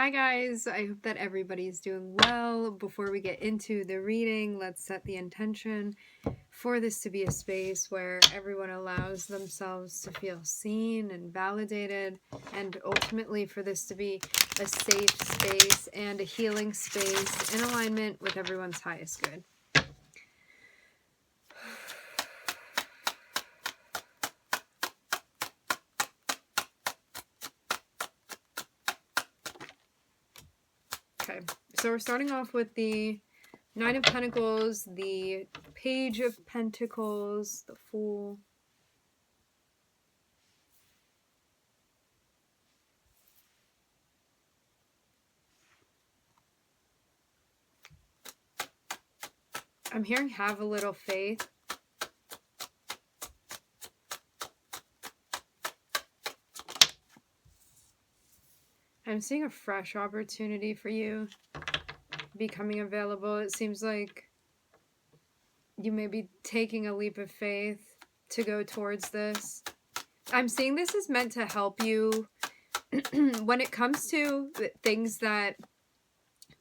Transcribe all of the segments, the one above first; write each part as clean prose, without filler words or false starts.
Hi guys, I hope that everybody's doing well. Before we get into the reading, let's set the intention for this to be a space where everyone allows themselves to feel seen and validated, and ultimately for this to be a safe space and a healing space in alignment with everyone's highest good. Okay, so we're starting off with the Nine of Pentacles, the Page of Pentacles, the Fool. I'm hearing have a little faith. I'm seeing a fresh opportunity for you becoming available. It seems like you may be taking a leap of faith to go towards this. I'm seeing this is meant to help you when it comes to things that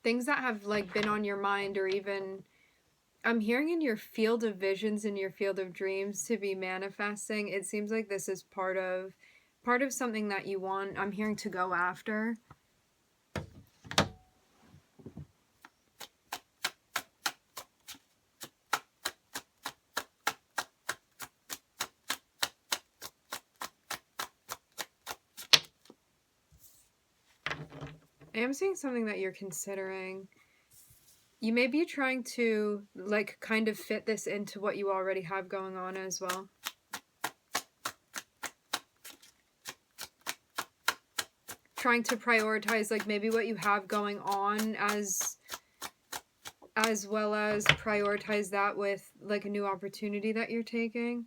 have like been on your mind, or even I'm hearing in your field of visions, in your field of dreams to be manifesting. It seems like this is part of something that you want. I'm hearing to go after. I am seeing something that you're considering. You may be trying to like kind of fit this into what you already have going on as well. Trying to prioritize like maybe what you have going on as well as prioritize that with like a new opportunity that you're taking.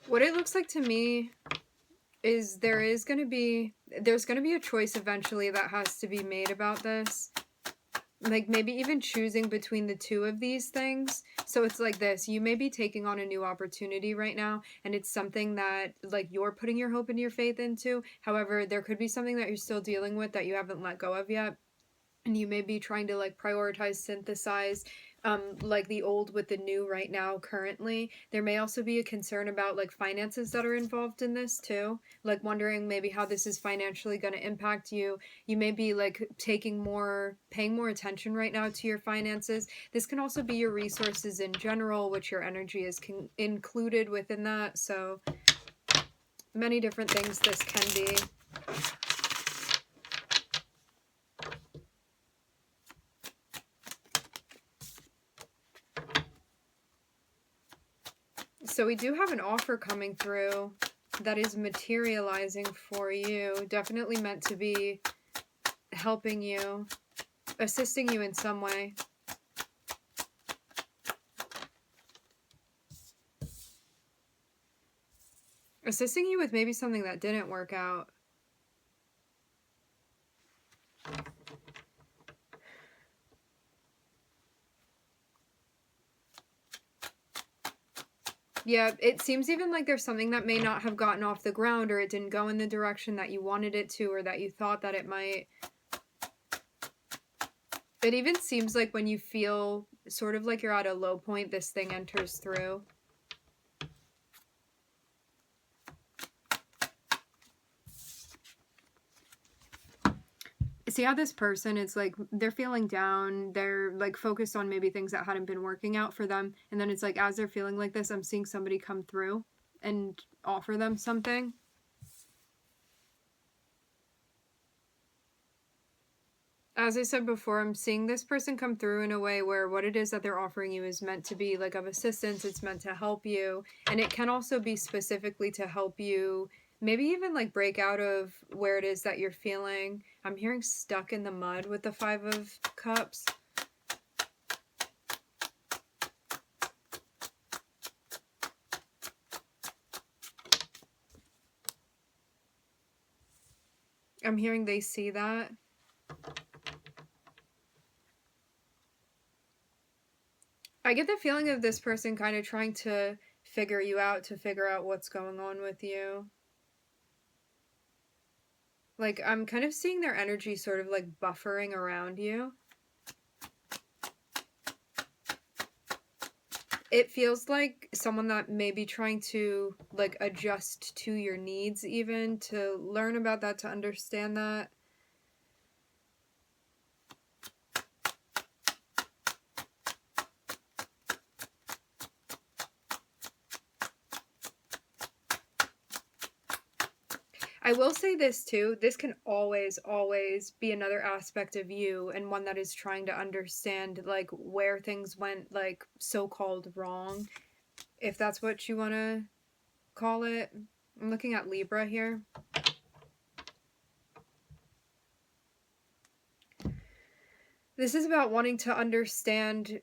What it looks like to me is there's going to be a choice eventually that has to be made about this. Like maybe even choosing between the two of these things. So it's like this, you may be taking on a new opportunity right now, and it's something that like you're putting your hope and your faith into. However, there could be something that you're still dealing with that you haven't let go of yet. And you may be trying to like prioritize, synthesize like the old with the new right now currently. There may also be a concern about like finances that are involved in this too, like wondering maybe how this is financially going to impact you. You may be like paying more attention right now to your finances. This can also be your resources in general, which your energy is included within that. So many different things this can be. So we do have an offer coming through that is materializing for you. Definitely meant to be helping you, assisting you in some way. Assisting you with maybe something that didn't work out. Yeah, it seems even like there's something that may not have gotten off the ground, or it didn't go in the direction that you wanted it to, or that you thought that it might. It even seems like when you feel sort of like you're at a low point, this thing enters through. See how this person is like, they're feeling down, they're like focused on maybe things that hadn't been working out for them, and then it's like as they're feeling like this, I'm seeing somebody come through and offer them something. As I said before, I'm seeing this person come through in a way where what it is that they're offering you is meant to be like of assistance. It's meant to help you, and it can also be specifically to help you maybe even like break out of where it is that you're feeling. I'm hearing stuck in the mud with the Five of Cups. I'm hearing they see that. I get the feeling of this person kind of trying to figure you out, to figure out what's going on with you. Like, I'm kind of seeing their energy sort of like buffering around you. It feels like someone that may be trying to like adjust to your needs, even to learn about that, to understand that. I will say this too, this can always, always be another aspect of you, and one that is trying to understand like where things went like so-called wrong, if that's what you want to call it. I'm looking at Libra here. This is about wanting to understand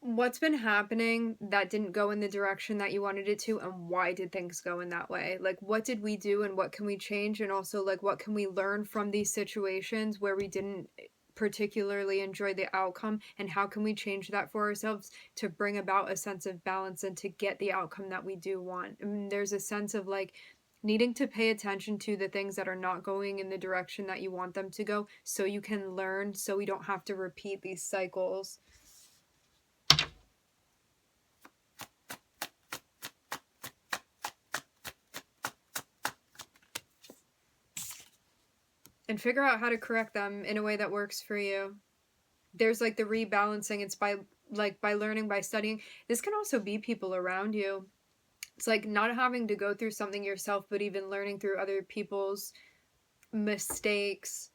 what's been happening that didn't go in the direction that you wanted it to, and why did things go in that way? Like, what did we do and what can we change? And also, like, what can we learn from these situations where we didn't particularly enjoy the outcome, and how can we change that for ourselves to bring about a sense of balance and to get the outcome that we do want? I mean, there's a sense of like needing to pay attention to the things that are not going in the direction that you want them to go, so you can learn, so we don't have to repeat these cycles. And figure out how to correct them in a way that works for you. There's like the rebalancing. It's by learning, by studying. This can also be people around you. It's like not having to go through something yourself, but even learning through other people's mistakes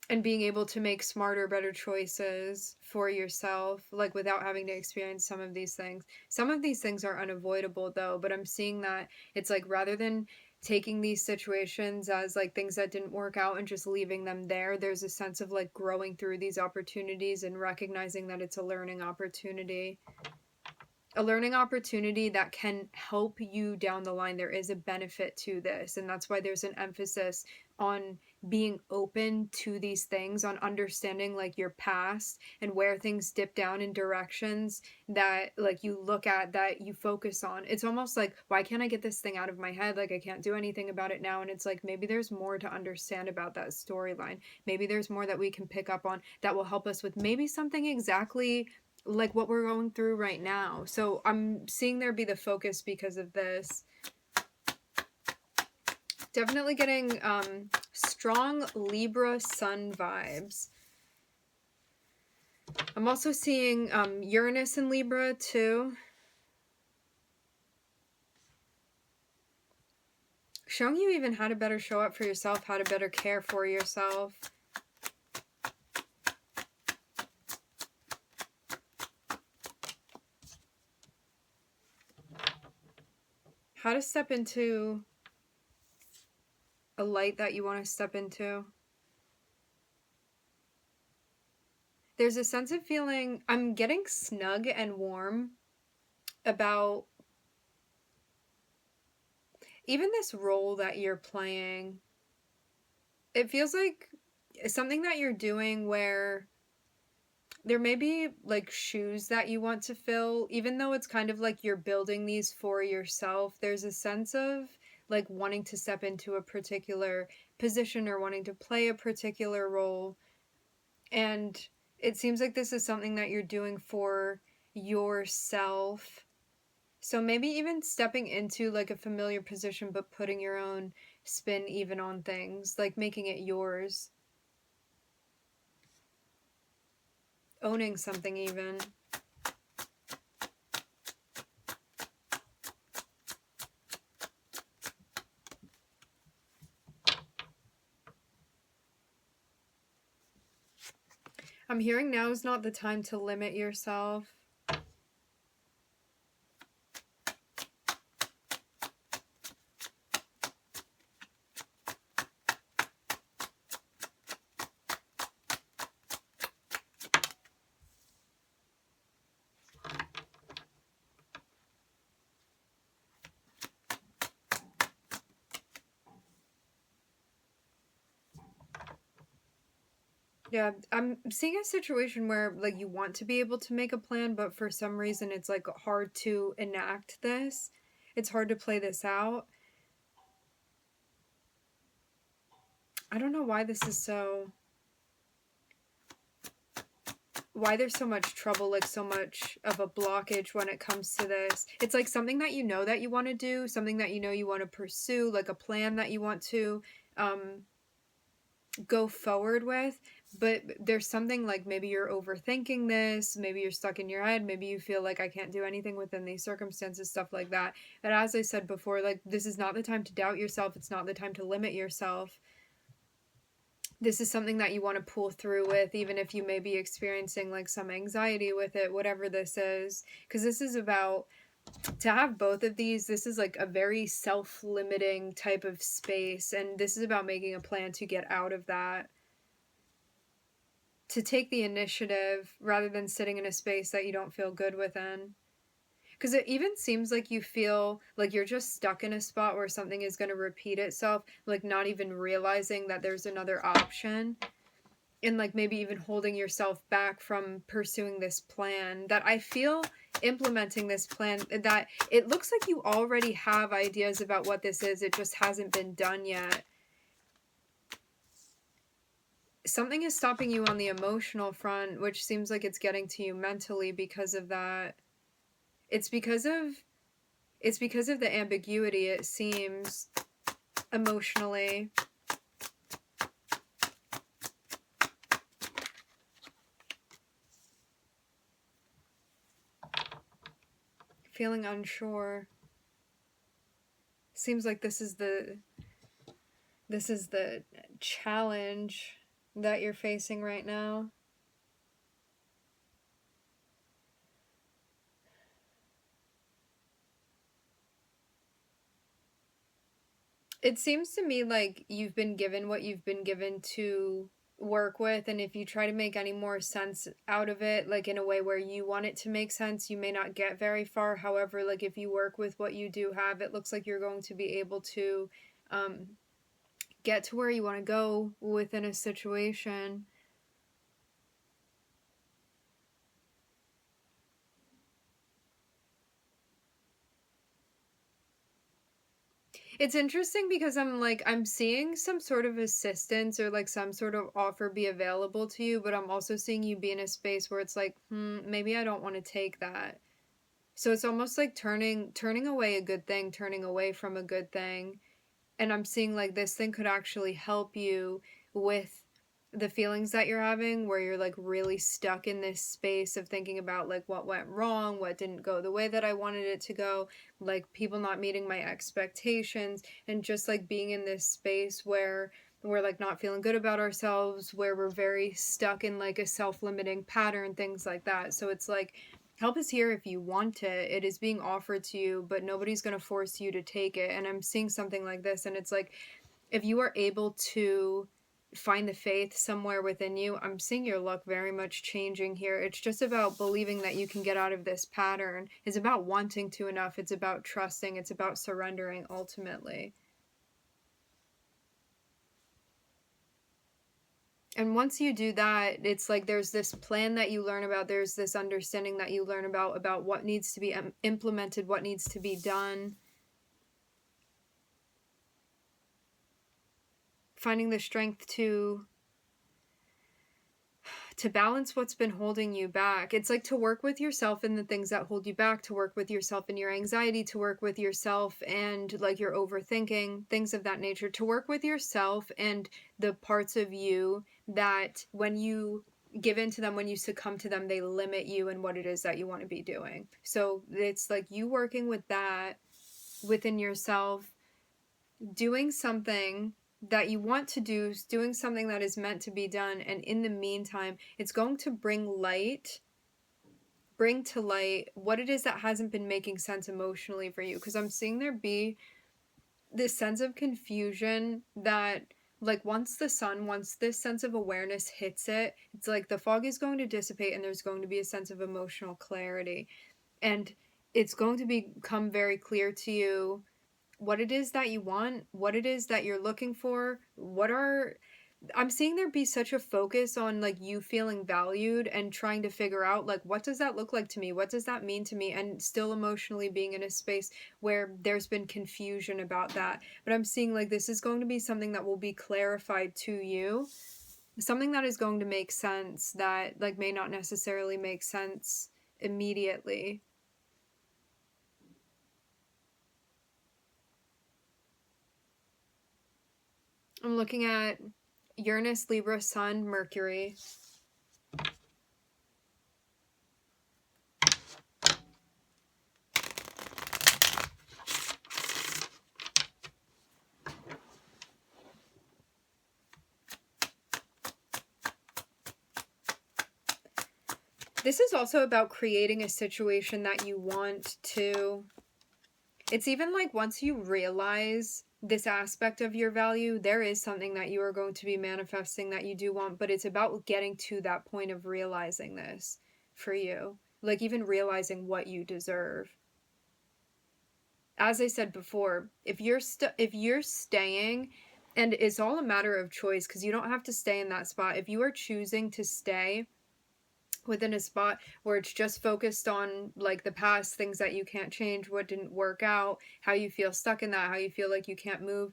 and being able to make smarter, better choices for yourself, like without having to experience some of these things. Some of these things are unavoidable though, but I'm seeing that it's like rather than taking these situations as like things that didn't work out and just leaving them there, there's a sense of like growing through these opportunities and recognizing that it's a learning opportunity. A learning opportunity that can help you down the line. There is a benefit to this, and that's why there's an emphasis on being open to these things, on understanding like your past and where things dip down in directions that like you look at, that you focus on. It's almost like, why can't I get this thing out of my head? Like I can't do anything about it now. And it's like, maybe there's more to understand about that storyline. Maybe there's more that we can pick up on that will help us with maybe something exactly like what we're going through right now. So I'm seeing there be the focus because of this. Definitely getting strong Libra sun vibes. I'm also seeing Uranus in Libra too. Showing you even how to better show up for yourself, how to better care for yourself. How to step into a light that you want to step into. There's a sense of feeling, I'm getting snug and warm about even this role that you're playing. It feels like something that you're doing where there may be like shoes that you want to fill, even though it's kind of like you're building these for yourself. There's a sense of like wanting to step into a particular position or wanting to play a particular role. And it seems like this is something that you're doing for yourself. So maybe even stepping into like a familiar position, but putting your own spin even on things, like making it yours. Owning something even. I'm hearing now is not the time to limit yourself. Yeah, I'm seeing a situation where like you want to be able to make a plan, but for some reason it's like hard to enact this. It's hard to play this out. I don't know why this is so, why there's so much trouble, like so much of a blockage when it comes to this. It's like something that you know that you want to do, something that you know you want to pursue, like a plan that you want to um go forward with, but there's something like maybe you're overthinking this, maybe you're stuck in your head, maybe you feel like I can't do anything within these circumstances, stuff like that. But as I said before, like this is not the time to doubt yourself, it's not the time to limit yourself. This is something that you want to pull through with, even if you may be experiencing like some anxiety with it, whatever this is, because this is about, to have both of these, this is like a very self-limiting type of space, and this is about making a plan to get out of that, to take the initiative rather than sitting in a space that you don't feel good within. Because it even seems like you feel like you're just stuck in a spot where something is going to repeat itself, like not even realizing that there's another option. And like maybe even holding yourself back from pursuing this plan that I feel implementing this plan, that it looks like you already have ideas about what this is, it just hasn't been done yet. Something is stopping you on the emotional front, which seems like it's getting to you mentally because of that. It's because of the ambiguity, it seems, emotionally. Feeling unsure. Seems like this is the challenge that you're facing right now. It seems to me like you've been given what you've been given to work with, and if you try to make any more sense out of it, like in a way where you want it to make sense, you may not get very far. However, like if you work with what you do have, it looks like you're going to be able to um, get to where you want to go within a situation. It's interesting because I'm seeing some sort of assistance or like some sort of offer be available to you, but I'm also seeing you be in a space where it's like, maybe I don't want to take that. So it's almost like turning away a good thing, turning away from a good thing. And I'm seeing like this thing could actually help you with the feelings that you're having, where you're like really stuck in this space of thinking about like what went wrong, what didn't go the way that I wanted it to go, like people not meeting my expectations, and just like being in this space where we're like not feeling good about ourselves, where we're very stuck in like a self-limiting pattern, things like that. So it's like help is here if you want it. It is being offered to you, but nobody's going to force you to take it. And I'm seeing something like this, and it's like if you are able to find the faith somewhere within you, I'm seeing your luck very much changing here. It's just about believing that you can get out of this pattern. It's about wanting to enough. It's about trusting. It's about surrendering ultimately. And once you do that, it's like there's this plan that you learn about, there's this understanding that you learn about what needs to be implemented, what needs to be done. Finding the strength to balance what's been holding you back. It's like to work with yourself and the things that hold you back, to work with yourself and your anxiety, to work with yourself and like your overthinking, things of that nature, to work with yourself and the parts of you that when you give in to them, when you succumb to them, they limit you in what it is that you want to be doing. So it's like you working with that within yourself, doing something that you want to do, doing something that is meant to be done, and in the meantime, it's going to bring to light what it is that hasn't been making sense emotionally for you. Because I'm seeing there be this sense of confusion that like once this sense of awareness hits it, it's like the fog is going to dissipate and there's going to be a sense of emotional clarity, and it's going to become very clear to you what it is that you want, what it is that you're looking for, what are I'm seeing there be such a focus on like you feeling valued and trying to figure out like what does that look like to me? What does that mean to me? And still emotionally being in a space where there's been confusion about that. But I'm seeing like this is going to be something that will be clarified to you. Something that is going to make sense that like may not necessarily make sense immediately. I'm looking at Uranus, Libra, Sun, Mercury. This is also about creating a situation that you want to. It's even like once you realize this aspect of your value, there is something that you are going to be manifesting that you do want, but it's about getting to that point of realizing this for you. Like even realizing what you deserve. As I said before, if you're staying, and it's all a matter of choice because you don't have to stay in that spot. If you are choosing to stay within a spot where it's just focused on like the past, things that you can't change, what didn't work out, how you feel stuck in that, how you feel like you can't move,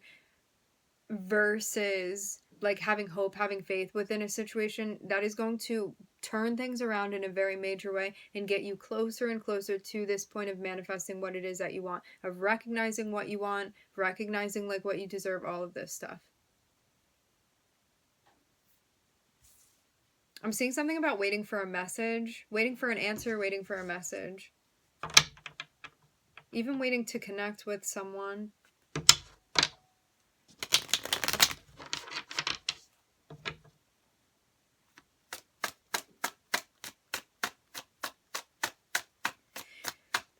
versus like having hope, having faith within a situation, that is going to turn things around in a very major way and get you closer and closer to this point of manifesting what it is that you want, of recognizing what you want, recognizing like what you deserve, all of this stuff. I'm seeing something about waiting for a message, waiting for an answer, waiting for a message. Even waiting to connect with someone.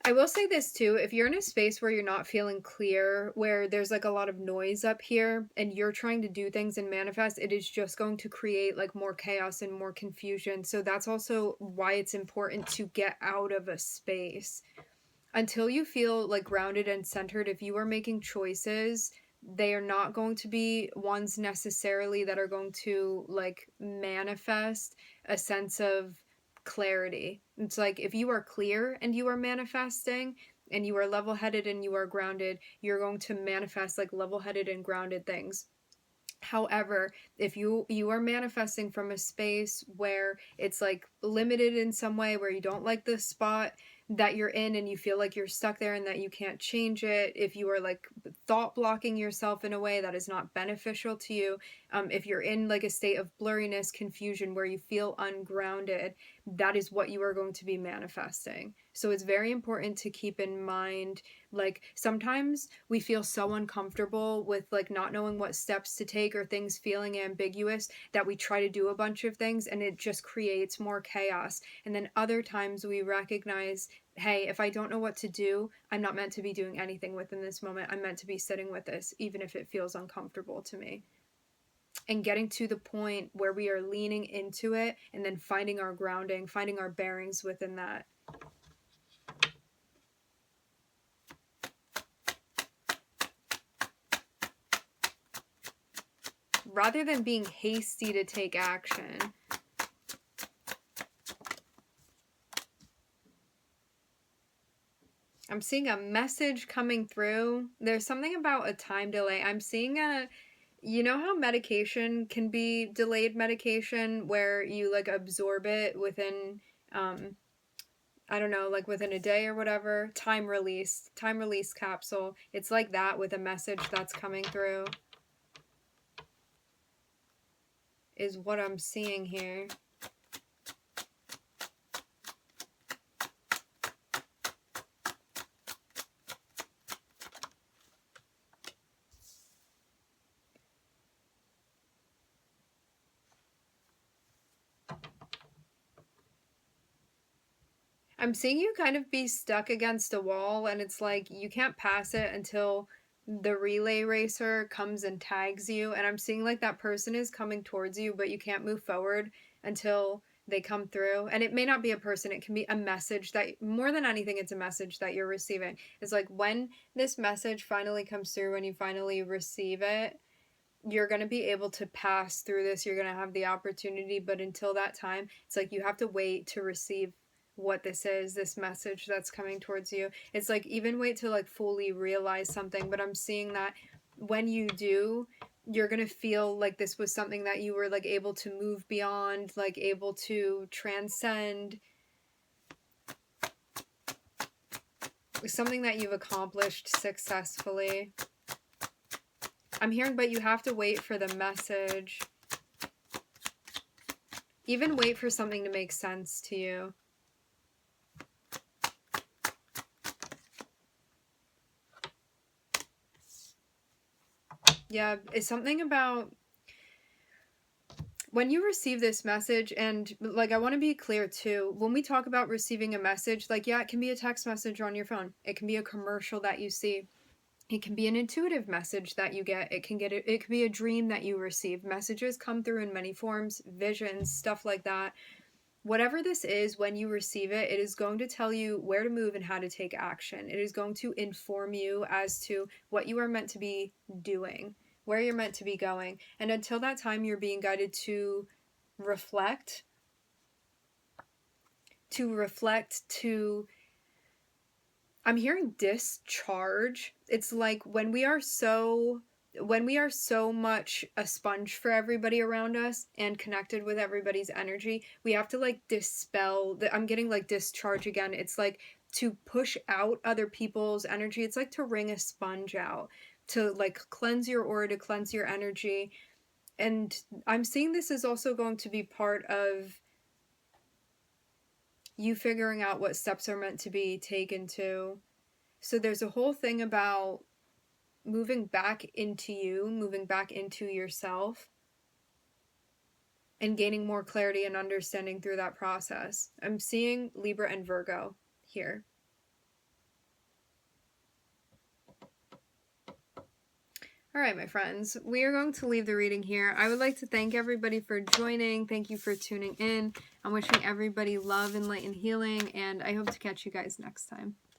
I will say this too, if you're in a space where you're not feeling clear, where there's like a lot of noise up here and you're trying to do things and manifest, it is just going to create like more chaos and more confusion. So that's also why it's important to get out of a space. Until you feel like grounded and centered, if you are making choices, they are not going to be ones necessarily that are going to like manifest a sense of clarity. It's like if you are clear and you are manifesting and you are level-headed and you are grounded, you're going to manifest like level-headed and grounded things. However, if you are manifesting from a space where it's like limited in some way, where you don't like the spot that you're in and you feel like you're stuck there and that you can't change it, if you are like thought blocking yourself in a way that is not beneficial to you, if you're in like a state of blurriness, confusion, where you feel ungrounded, that is what you are going to be manifesting. So it's very important to keep in mind, like sometimes we feel so uncomfortable with like not knowing what steps to take or things feeling ambiguous that we try to do a bunch of things and it just creates more chaos. And then other times we recognize, hey, if I don't know what to do, I'm not meant to be doing anything within this moment. I'm meant to be sitting with this, even if it feels uncomfortable to me. And getting to the point where we are leaning into it and then finding our grounding, finding our bearings within that. Rather than being hasty to take action. I'm seeing a message coming through. There's something about a time delay. I'm seeing you know how medication can be delayed medication where you like absorb it within, I don't know, like within a day or whatever? Time release capsule. It's like that with a message that's coming through, is what I'm seeing here. I'm seeing you kind of be stuck against a wall, and it's like you can't pass it until the relay racer comes and tags you. And I'm seeing like that person is coming towards you, but you can't move forward until they come through. And it may not be a person, it can be a message that, more than anything, it's a message that you're receiving. It's like when this message finally comes through, when you finally receive it, you're going to be able to pass through this. You're going to have the opportunity, but until that time, it's like you have to wait to receive what this is, this message that's coming towards you. It's like even wait to like fully realize something, but I'm seeing that when you do, you're going to feel like this was something that you were like able to move beyond, like able to transcend, something that you've accomplished successfully. I'm hearing, but you have to wait for the message. Even wait for something to make sense to you. Yeah, it's something about when you receive this message, and like I want to be clear too, when we talk about receiving a message, like yeah, it can be a text message on your phone. It can be a commercial that you see. It can be an intuitive message that you get. It can be a dream that you receive. Messages come through in many forms, visions, stuff like that. Whatever this is, when you receive it, it is going to tell you where to move and how to take action. It is going to inform you as to what you are meant to be doing, where you're meant to be going. And until that time, you're being guided to reflect, I'm hearing discharge. It's like when we are so much a sponge for everybody around us and connected with everybody's energy, we have to like dispel I'm getting like discharge again. It's like to push out other people's energy. It's like to wring a sponge out, to like cleanse your aura, to cleanse your energy. And I'm seeing this is also going to be part of you figuring out what steps are meant to be taken to. So there's a whole thing about moving back into you, moving back into yourself, and gaining more clarity and understanding through that process. I'm seeing Libra and Virgo here. All right, my friends, we are going to leave the reading here. I would like to thank everybody for joining. Thank you for tuning in. I'm wishing everybody love and light and healing, and I hope to catch you guys next time.